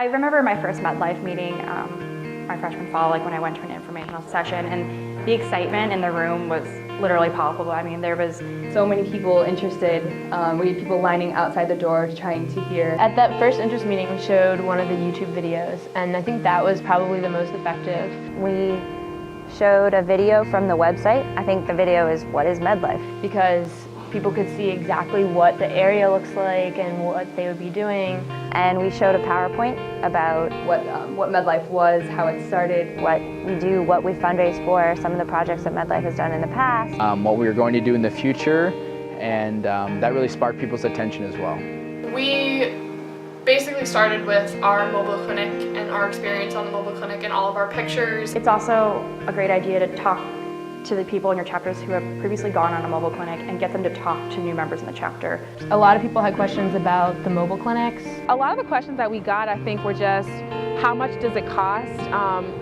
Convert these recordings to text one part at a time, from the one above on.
I remember my first MedLife meeting, my freshman fall, like when I went to an informational session, and the excitement in the room was literally palpable. I mean, there was so many people interested. We had people lining outside the door trying to hear. At that first interest meeting, we showed one of the YouTube videos, and I think that was probably the most effective. We showed a video from the website. I think the video is "What is MedLife?" Because people could see exactly what the area looks like and what they would be doing. And we showed a PowerPoint about what MedLife was, how it started, what we do, what we fundraise for, some of the projects that MedLife has done in the past. What we were going to do in the future, and that really sparked people's attention as well. We basically started with our mobile clinic and our experience on the mobile clinic and all of our pictures. It's also a great idea to talk to the people in your chapters who have previously gone on a mobile clinic and get them to talk to new members in the chapter. A lot of people had questions about the mobile clinics. A lot of the questions that we got, I think, were just how much does it cost,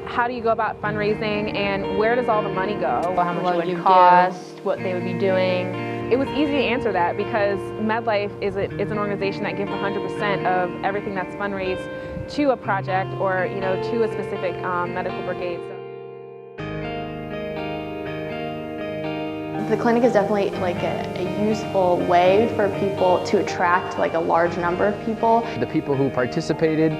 how do you go about fundraising, and where does all the money go? How much it would cost, what they would be doing. It was easy to answer that because MedLife is an organization that gives 100% of everything that's fundraised to a project or to a specific medical brigade. The clinic is definitely like a useful way for people to attract like a large number of people. The people who participated,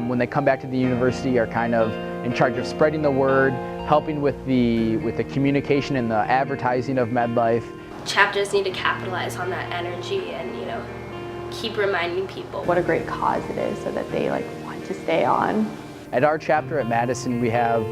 when they come back to the university, are kind of in charge of spreading the word, helping with the communication and the advertising of MedLife. Chapters need to capitalize on that energy and keep reminding people what a great cause it is so that they want to stay on. At our chapter at Madison, we have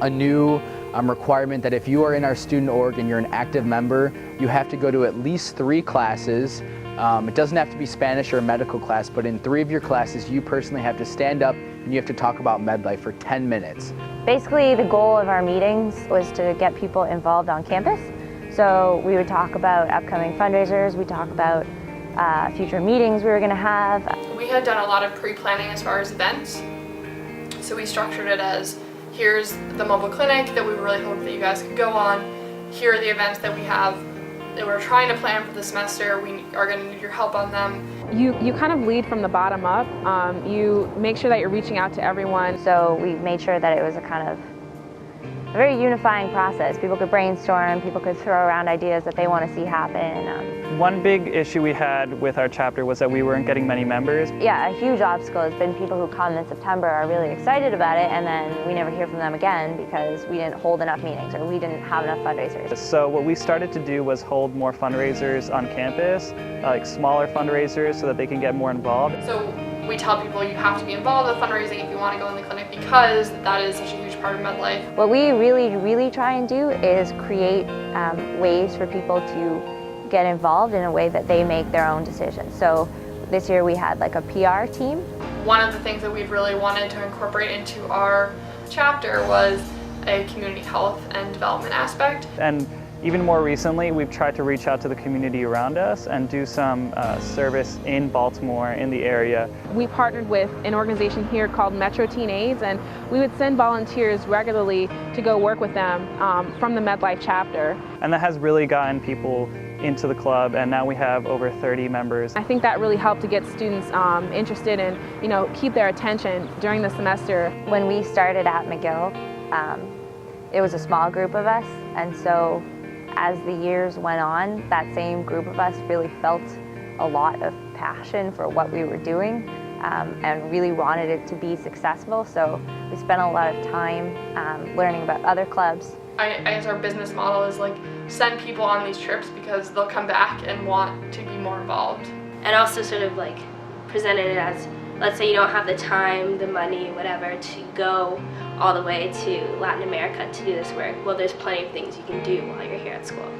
a new requirement that if you are in our student org and you're an active member, you have to go to at least 3 classes. It doesn't have to be Spanish or a medical class, but in 3 of your classes, you personally have to stand up and you have to talk about MedLife for 10 minutes. Basically, the goal of our meetings was to get people involved on campus. So we would talk about upcoming fundraisers, we talk about future meetings we were going to have. We had done a lot of pre-planning as far as events, so we structured it as here's the mobile clinic that we really hope that you guys could go on. Here are the events that we have that we're trying to plan for the semester. We are going to need your help on them. You kind of lead from the bottom up. You make sure that you're reaching out to everyone. So we made sure that it was a very unifying process. People could brainstorm, people could throw around ideas that they want to see happen. One big issue we had with our chapter was that we weren't getting many members. Yeah, a huge obstacle has been people who come in September are really excited about it, and then we never hear from them again because we didn't hold enough meetings or we didn't have enough fundraisers. So what we started to do was hold more fundraisers on campus, like smaller fundraisers so that they can get more involved. So we tell people you have to be involved with fundraising if you want to go in the clinic because that is such a huge part of MedLife. What we really try and do is create ways for people to get involved in a way that they make their own decisions. So this year we had a PR team. One of the things that we really wanted to incorporate into our chapter was a community health and development aspect. And even more recently, we've tried to reach out to the community around us and do some service in Baltimore, in the area. We partnered with an organization here called Metro Teen AIDS, and we would send volunteers regularly to go work with them from the MedLife chapter. And that has really gotten people into the club, and now we have over 30 members. I think that really helped to get students interested and keep their attention during the semester. When we started at McGill, it was a small group of us, and so as the years went on, that same group of us really felt a lot of passion for what we were doing and really wanted it to be successful. So we spent a lot of time learning about other clubs. I guess our business model is send people on these trips because they'll come back and want to be more involved. and also sort of presented it as, let's say you don't have the time, the money, whatever, to go all the way to Latin America to do this work. Well, there's plenty of things you can do while you're here at school.